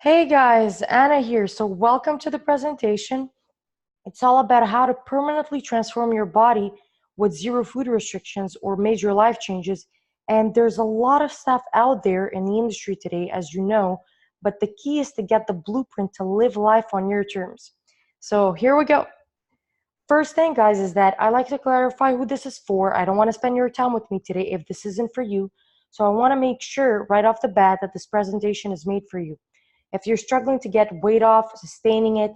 Hey guys, Anna here. So welcome to the presentation. It's all about how to permanently transform your body with zero food restrictions or major life changes. And there's a lot of stuff out there in the industry today, as you know, but the key is to get the blueprint to live life on your terms. So here we go. First thing, guys, is that I like to clarify who this is for. I don't want to spend your time with me today if this isn't for you. So I want to make sure right off the bat that this presentation is made for you. If you're struggling to get weight off, sustaining it,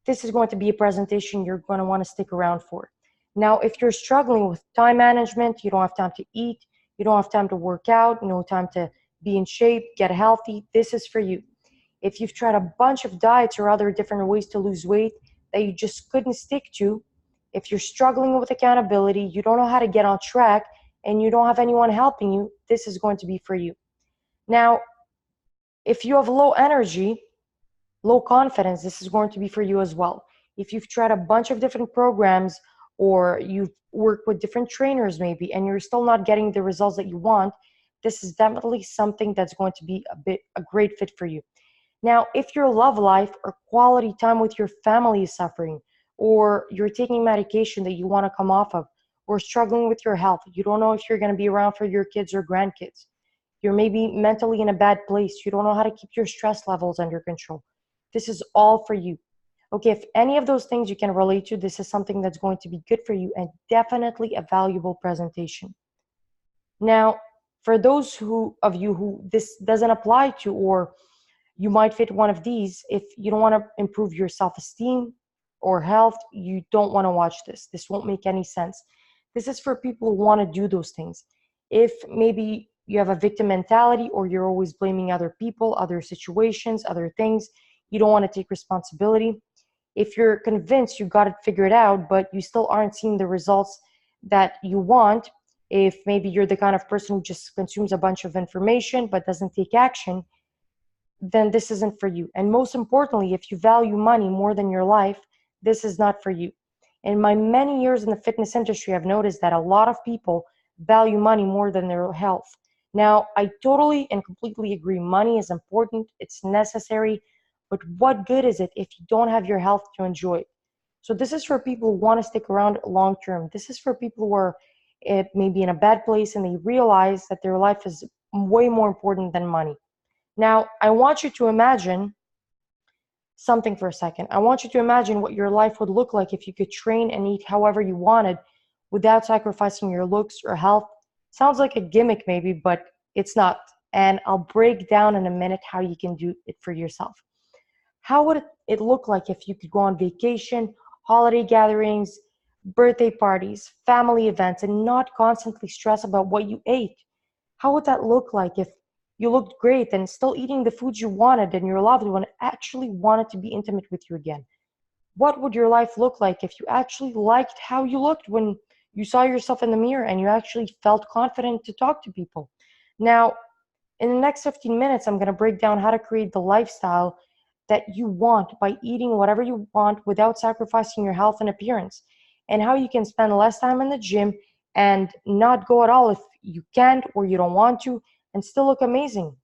this is going to be a presentation you're going to want to stick around for. Now, if you're struggling with time management, you don't have time to eat, you don't have time to work out, no time to be in shape, get healthy, this is for you. If you've tried a bunch of diets or other different ways to lose weight that you just couldn't stick to, if you're struggling with accountability, you don't know how to get on track, and you don't have anyone helping you, this is going to be for you. Now, if you have low energy, low confidence, this is going to be for you as well. If you've tried a bunch of different programs or you've worked with different trainers maybe and you're still not getting the results that you want, this is definitely something that's going to be a great fit for you. Now, if your love life or quality time with your family is suffering, or you're taking medication that you want to come off of, or struggling with your health, you don't know if you're going to be around for your kids or grandkids, you're maybe mentally in a bad place, you don't know how to keep your stress levels under control, this is all for you. Okay, if any of those things you can relate to, this is something that's going to be good for you and definitely a valuable presentation. Now, for those of you who this doesn't apply to, or you might fit one of these, if you don't want to improve your self-esteem or health, you don't want to watch this. This won't make any sense. This is for people who want to do those things. If maybe you have a victim mentality or you're always blaming other people, other situations, other things, you don't want to take responsibility. If you're convinced you got it figured out, but you still aren't seeing the results that you want, if maybe you're the kind of person who just consumes a bunch of information but doesn't take action, then this isn't for you. And most importantly, if you value money more than your life, this is not for you. In my many years in the fitness industry, I've noticed that a lot of people value money more than their health. Now, I totally and completely agree. Money is important, it's necessary, but what good is it if you don't have your health to enjoy it? So this is for people who want to stick around long term. This is for people who are maybe in a bad place and they realize that their life is way more important than money. Now, I want you to imagine something for a second. I want you to imagine what your life would look like if you could train and eat however you wanted without sacrificing your looks or health. Sounds like a gimmick maybe, but it's not. And I'll break down in a minute how you can do it for yourself. How would it look like if you could go on vacation, holiday gatherings, birthday parties, family events, and not constantly stress about what you ate? How would that look like if you looked great and still eating the foods you wanted and your loved one actually wanted to be intimate with you again? What would your life look like if you actually liked how you looked when you saw yourself in the mirror and you actually felt confident to talk to people? Now, in the next 15 minutes, I'm going to break down how to create the lifestyle that you want by eating whatever you want without sacrificing your health and appearance, and how you can spend less time in the gym and not go at all if you can't or you don't want to and still look amazing.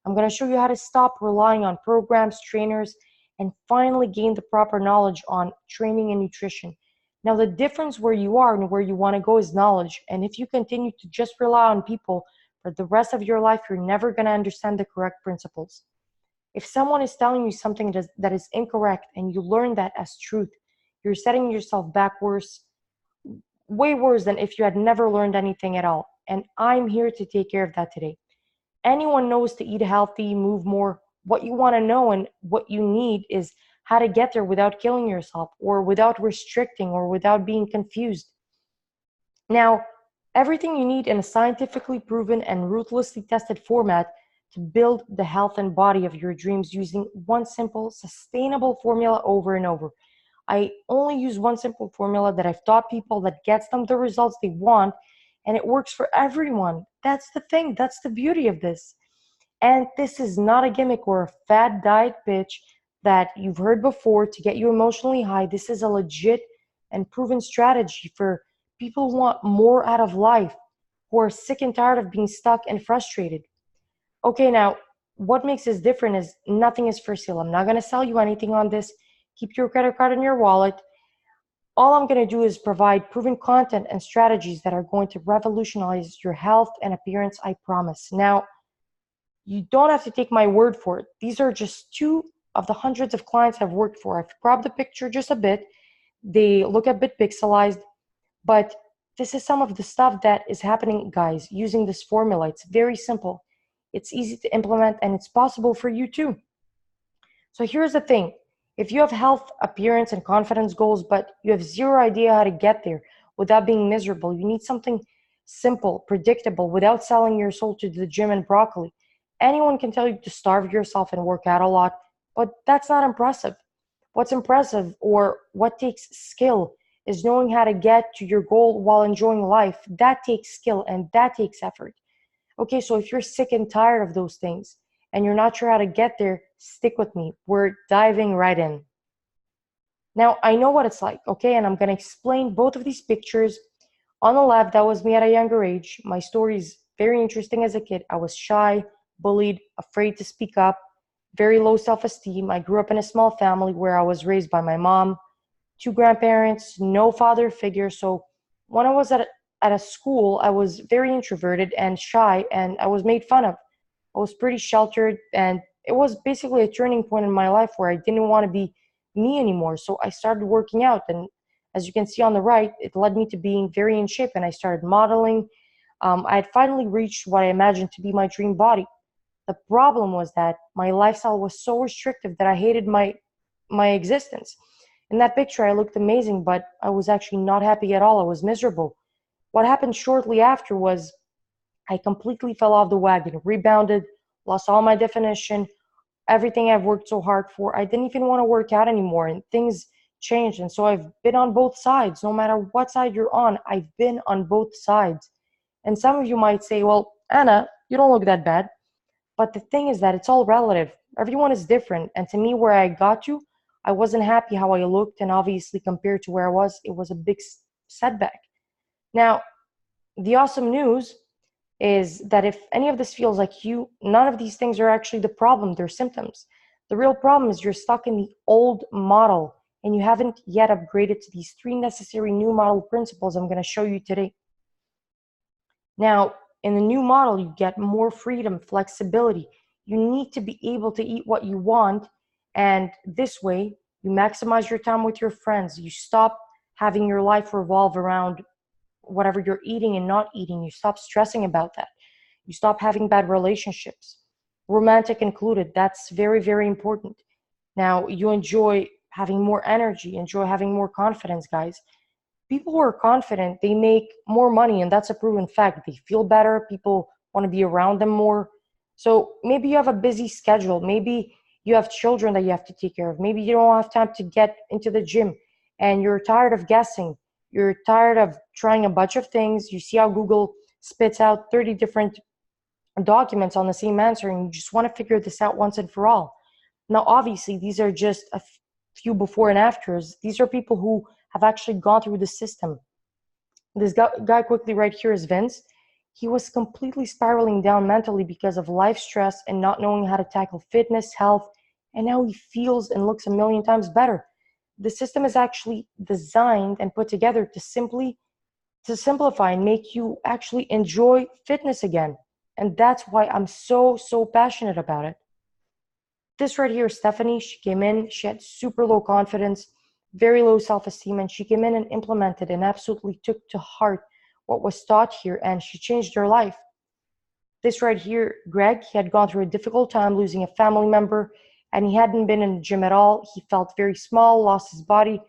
I'm going to show you how to stop relying on programs, trainers, and finally gain the proper knowledge on training and nutrition. Now, the difference where you are and where you want to go is knowledge. And if you continue to just rely on people for the rest of your life, you're never going to understand the correct principles. If someone is telling you something that is incorrect and you learn that as truth, you're setting yourself back worse, way worse than if you had never learned anything at all. And I'm here to take care of that today. Anyone knows to eat healthy, move more. What you want to know and what you need is how to get there without killing yourself or without restricting or without being confused. Now, everything you need in a scientifically proven and ruthlessly tested format to build the health and body of your dreams using one simple, sustainable formula over and over. I only use one simple formula that I've taught people that gets them the results they want, and it works for everyone. That's the thing. That's the beauty of this. And this is not a gimmick or a fad diet pitch that you've heard before to get you emotionally high. This is a legit and proven strategy for people who want more out of life, who are sick and tired of being stuck and frustrated. Okay, now, what makes this different is nothing is for sale. I'm not going to sell you anything on this. Keep your credit card in your wallet. All I'm going to do is provide proven content and strategies that are going to revolutionize your health and appearance, I promise. Now, you don't have to take my word for it. These are just two of the hundreds of clients I've worked for. I've cropped the picture just a bit. They look a bit pixelized, but this is some of the stuff that is happening, guys, using this formula. It's very simple. It's easy to implement, and it's possible for you too. So here's the thing. If you have health, appearance, and confidence goals, but you have zero idea how to get there without being miserable, you need something simple, predictable, without selling your soul to the gym and broccoli. Anyone can tell you to starve yourself and work out a lot, but that's not impressive. What's impressive or what takes skill is knowing how to get to your goal while enjoying life. That takes skill and that takes effort. Okay, so if you're sick and tired of those things and you're not sure how to get there, stick with me. We're diving right in. Now, I know what it's like, okay, and I'm going to explain both of these pictures. On the left, that was me at a younger age. My story is very interesting as a kid. I was shy, bullied, afraid to speak up, very low self-esteem. I grew up in a small family where I was raised by my mom, two grandparents, no father figure. So when I was at a school, I was very introverted and shy, and I was made fun of. I was pretty sheltered, and it was basically a turning point in my life where I didn't want to be me anymore. So I started working out, and as you can see on the right, it led me to being very in shape, and I started modeling. I had finally reached what I imagined to be my dream body. The problem was that my lifestyle was so restrictive that I hated my existence. In that picture, I looked amazing, but I was actually not happy at all. I was miserable. What happened shortly after was I completely fell off the wagon, rebounded, lost all my definition, everything I've worked so hard for. I didn't even want to work out anymore, and things changed. And so I've been on both sides. No matter what side you're on, I've been on both sides. And some of you might say, well, Anna, you don't look that bad. But the thing is that it's all relative. Everyone is different. And to me, where I got to, I wasn't happy how I looked. And obviously, compared to where I was, it was a big setback. Now, the awesome news is that if any of this feels like you, none of these things are actually the problem, they're symptoms. The real problem is you're stuck in the old model and you haven't yet upgraded to these three necessary new model principles I'm going to show you today. Now, in the new model, you get more freedom, flexibility. You need to be able to eat what you want, and this way, you maximize your time with your friends. You stop having your life revolve around whatever you're eating and not eating. You stop stressing about that. You stop having bad relationships, romantic included. That's very, very important. Now, you enjoy having more energy, enjoy having more confidence, guys. People who are confident, they make more money, and that's a proven fact. They feel better. People want to be around them more. So maybe you have a busy schedule. Maybe you have children that you have to take care of. Maybe you don't have time to get into the gym and you're tired of guessing. You're tired of trying a bunch of things. You see how Google spits out 30 different documents on the same answer, and you just want to figure this out once and for all. Now, obviously, these are just a few before and afters. These are people who have actually gone through the system. This guy quickly right here is Vince. He was completely spiraling down mentally because of life stress and not knowing how to tackle fitness, health, and now he feels and looks a million times better. The system is actually designed and put together to simplify and make you actually enjoy fitness again. And that's why I'm so passionate about it. This right here is Stephanie. She came in, she had super low confidence, very low self-esteem, and she came in and implemented and absolutely took to heart what was taught here, and she changed her life. This right here, Greg, he had gone through a difficult time losing a family member, and he hadn't been in the gym at all. He felt very small, lost his body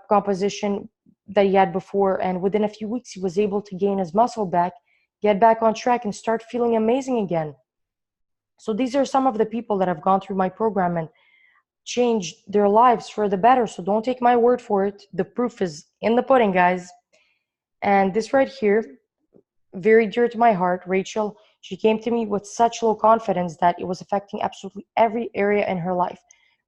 composition that he had before, and within a few weeks, he was able to gain his muscle back, get back on track, and start feeling amazing again. So these are some of the people that have gone through my program and changed their lives for the better. So don't take my word for it. The proof is in the pudding, guys. And this right here, very dear to my heart, Rachel, she came to me with such low confidence that it was affecting absolutely every area in her life.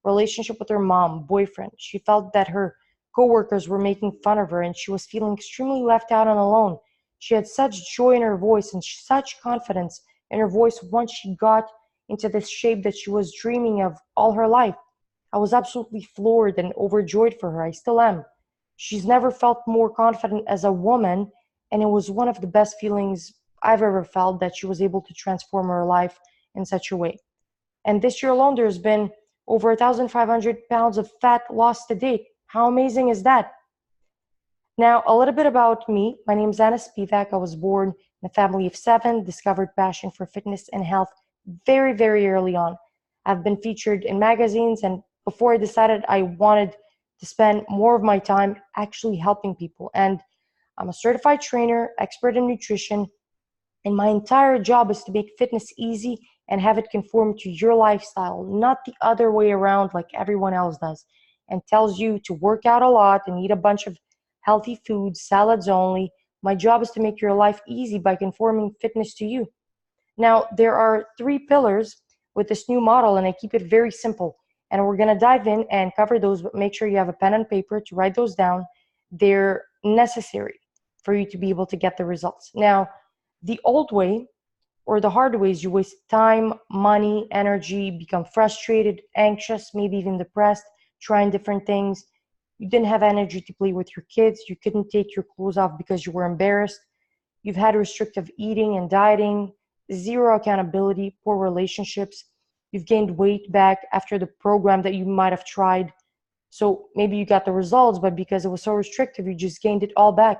Relationship with her mom, boyfriend. She felt that her coworkers were making fun of her and she was feeling extremely left out and alone. She had such joy in her voice and such confidence in her voice once she got into this shape that she was dreaming of all her life. I was absolutely floored and overjoyed for her. I still am. She's never felt more confident as a woman, and it was one of the best feelings I've ever felt that she was able to transform her life in such a way. And this year alone, there's been over 1,500 pounds of fat lost to date. How amazing is that? Now, a little bit about me. My name is Anna Spivak. I was born in a family of seven, discovered passion for fitness and health very, very early on. I've been featured in magazines, and before I decided I wanted to spend more of my time actually helping people. And I'm a certified trainer, expert in nutrition, and my entire job is to make fitness easy and have it conform to your lifestyle, not the other way around like everyone else does, and tells you to work out a lot and eat a bunch of healthy foods, salads only. My job is to make your life easy by conforming fitness to you. Now, there are three pillars with this new model, and I keep it very simple. And we're going to dive in and cover those, but make sure you have a pen and paper to write those down. They're necessary for you to be able to get the results. Now, the old way or the hard way is you waste time, money, energy, become frustrated, anxious, maybe even depressed, trying different things. You didn't have energy to play with your kids. You couldn't take your clothes off because you were embarrassed. You've had restrictive eating and dieting, zero accountability, poor relationships. You've gained weight back after the program that you might have tried. So maybe you got the results, but because it was so restrictive, you just gained it all back.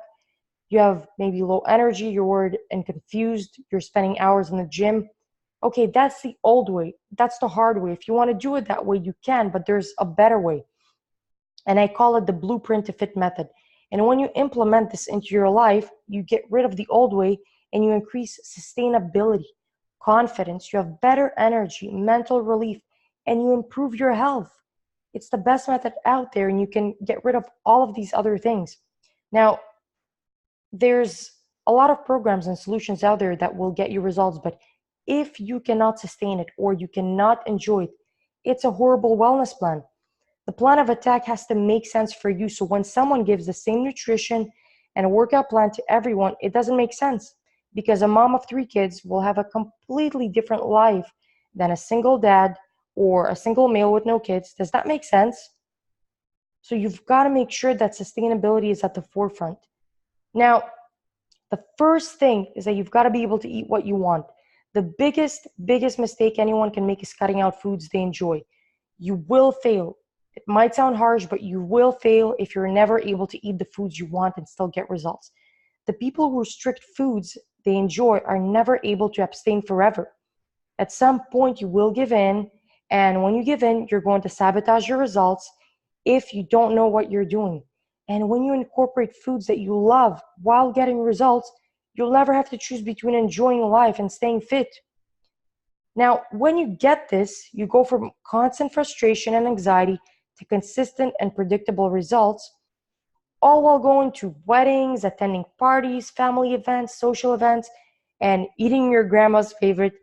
You have maybe low energy, you're worried and confused, you're spending hours in the gym. Okay, that's the old way. That's the hard way. If you want to do it that way, you can, but there's a better way. And I call it the blueprint to fit method. And when you implement this into your life, you get rid of the old way and you increase sustainability, confidence, you have better energy, mental relief, and you improve your health. It's the best method out there, and you can get rid of all of these other things. Now, there's a lot of programs and solutions out there that will get you results, but if you cannot sustain it or you cannot enjoy it, it's a horrible wellness plan. The plan of attack has to make sense for you. So when someone gives the same nutrition and a workout plan to everyone, it doesn't make sense because a mom of three kids will have a completely different life than a single dad or a single male with no kids. Does that make sense? So you've got to make sure that sustainability is at the forefront. Now, the first thing is that you've got to be able to eat what you want. The biggest mistake anyone can make is cutting out foods they enjoy. You will fail. It might sound harsh, but you will fail if you're never able to eat the foods you want and still get results. The people who restrict foods they enjoy are never able to abstain forever. At some point, you will give in, and when you give in, you're going to sabotage your results if you don't know what you're doing. And when you incorporate foods that you love while getting results, you'll never have to choose between enjoying life and staying fit. Now, when you get this, you go from constant frustration and anxiety to consistent and predictable results, all while going to weddings, attending parties, family events, social events, and eating your grandma's favorite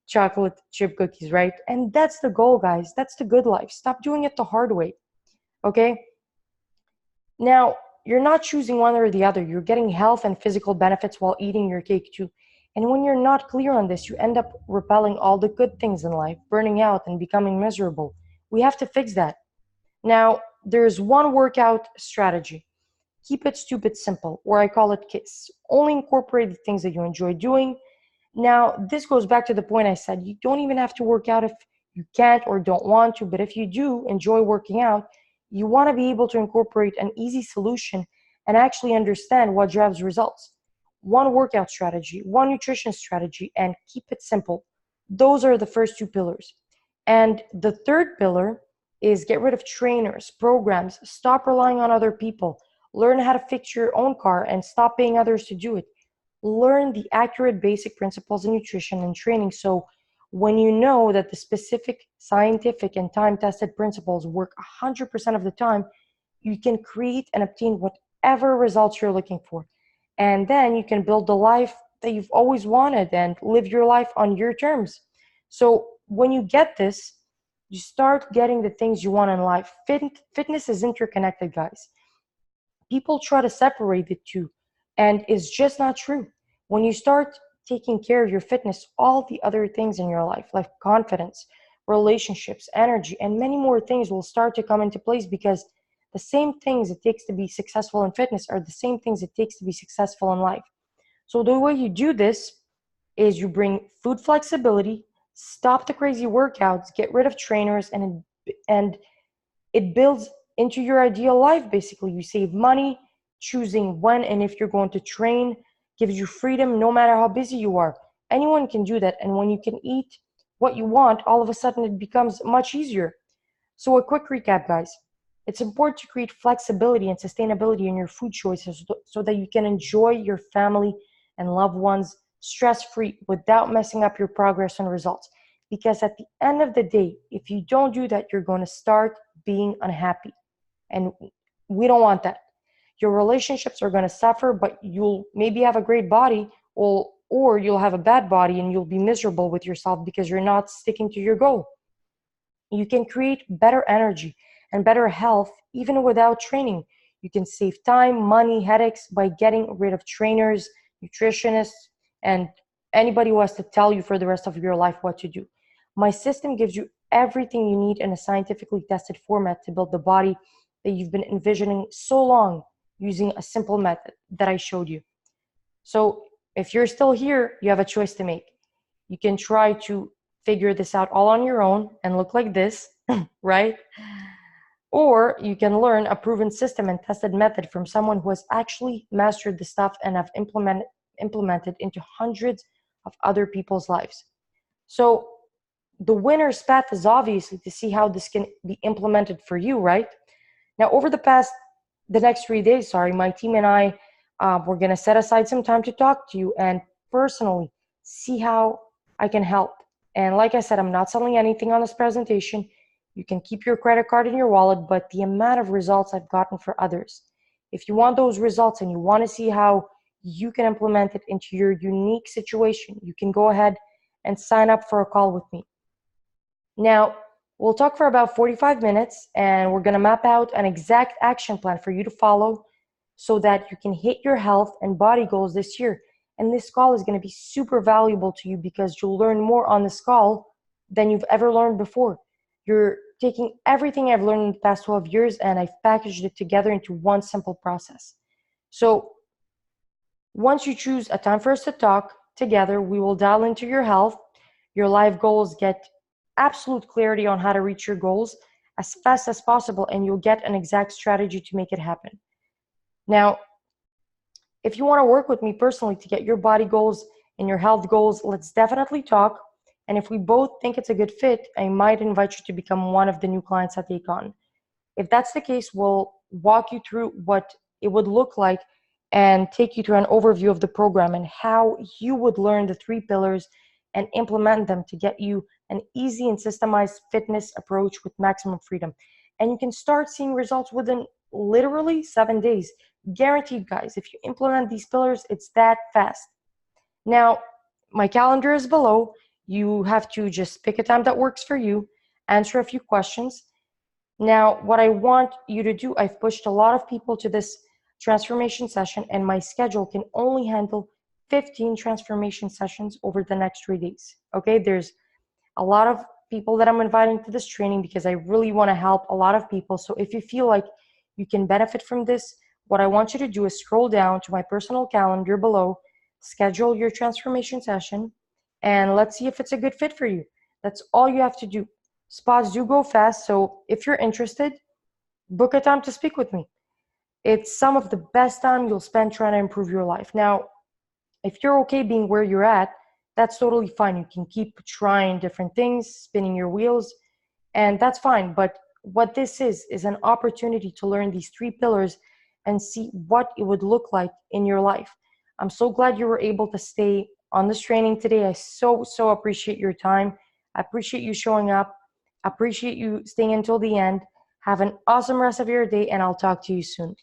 chocolate chip cookies, right? And that's the goal, guys. That's the good life. Stop doing it the hard way, okay? Now, you're not choosing one or the other. You're getting health and physical benefits while eating your cake too. And when you're not clear on this, you end up repelling all the good things in life, burning out and becoming miserable. We have to fix that. Now, there's one workout strategy. Keep it stupid simple, or I call it KISS. Only incorporate the things that you enjoy doing. Now, this goes back to the point I said. You don't even have to work out if you can't or don't want to, but if you do enjoy working out, you want to be able to incorporate an easy solution and actually understand what drives results. One workout strategy, one nutrition strategy, and keep it simple. Those are the first two pillars. And the third pillar is get rid of trainers, programs, stop relying on other people, learn how to fix your own car and stop paying others to do it. Learn the accurate basic principles in nutrition and training so when you know that the specific scientific and time-tested principles work 100% of the time, you can create and obtain whatever results you're looking for. And then you can build the life that you've always wanted and live your life on your terms. So when you get this, you start getting the things you want in life. Fitness is interconnected, guys. People try to separate the two, and it's just not true. When you start taking care of your fitness, all the other things in your life, like confidence, relationships, energy, and many more things will start to come into place, because the same things it takes to be successful in fitness are the same things it takes to be successful in life. So the way you do this is you bring food flexibility, stop the crazy workouts, get rid of trainers, and it builds into your ideal life. Basically, you save money, choosing when and if you're going to train gives you freedom no matter how busy you are. Anyone can do that, and when you can eat what you want, all of a sudden it becomes much easier. So a quick recap, guys. It's important to create flexibility and sustainability in your food choices so that you can enjoy your family and loved ones stress-free without messing up your progress and results. Because at the end of the day, if you don't do that, you're going to start being unhappy. And we don't want that. Your relationships are going to suffer, but you'll maybe have a great body, or you'll have a bad body and you'll be miserable with yourself because you're not sticking to your goal. You can create better energy and better health even without training. You can save time, money, headaches by getting rid of trainers, nutritionists, and anybody who has to tell you for the rest of your life what to do. My system gives you everything you need in a scientifically tested format to build the body that you've been envisioning so long, using a simple method that I showed you. So if you're still here, you have a choice to make. You can try to figure this out all on your own and look like this, right? Or you can learn a proven system and tested method from someone who has actually mastered the stuff and have implemented into hundreds of other people's lives. So the winner's path is obviously to see how this can be implemented for you, right? Now, over the next 3 days, my team and I, we're going to set aside some time to talk to you and personally see how I can help. And like I said, I'm not selling anything on this presentation. You can keep your credit card in your wallet, but the amount of results I've gotten for others. If you want those results and you want to see how you can implement it into your unique situation, you can go ahead and sign up for a call with me. Now, we'll talk for about 45 minutes and we're going to map out an exact action plan for you to follow so that you can hit your health and body goals this year. And this call is going to be super valuable to you because you'll learn more on this call than you've ever learned before. You're taking everything I've learned in the past 12 years and I've packaged it together into one simple process. So once you choose a time for us to talk together, we will dial into your health, your life goals, get absolute clarity on how to reach your goals as fast as possible, and you'll get an exact strategy to make it happen. Now, if you want to work with me personally to get your body goals and your health goals, let's definitely talk. And if we both think it's a good fit, I might invite you to become one of the new clients I take on. If that's the case, we'll walk you through what it would look like and take you through an overview of the program and how you would learn the 3 pillars and implement them to get you an easy and systemized fitness approach with maximum freedom. And you can start seeing results within literally 7 days. Guaranteed, guys. If you implement these pillars, it's that fast. Now, my calendar is below. You have to just pick a time that works for you, answer a few questions. Now, what I want you to do, I've pushed a lot of people to this transformation session, and my schedule can only handle 15 transformation sessions over the next 3 days. Okay, there's a lot of people that I'm inviting to this training because I really want to help a lot of people. So if you feel like you can benefit from this, what I want you to do is scroll down to my personal calendar below, schedule your transformation session, and let's see if it's a good fit for you. That's all you have to do. Spots do go fast, so if you're interested, book a time to speak with me. It's some of the best time you'll spend trying to improve your life. Now, if you're okay being where you're at, that's totally fine. You can keep trying different things, spinning your wheels, and that's fine. But what this is an opportunity to learn these 3 pillars and see what it would look like in your life. I'm so glad you were able to stay on this training today. I so appreciate your time. I appreciate you showing up. I appreciate you staying until the end. Have an awesome rest of your day, and I'll talk to you soon.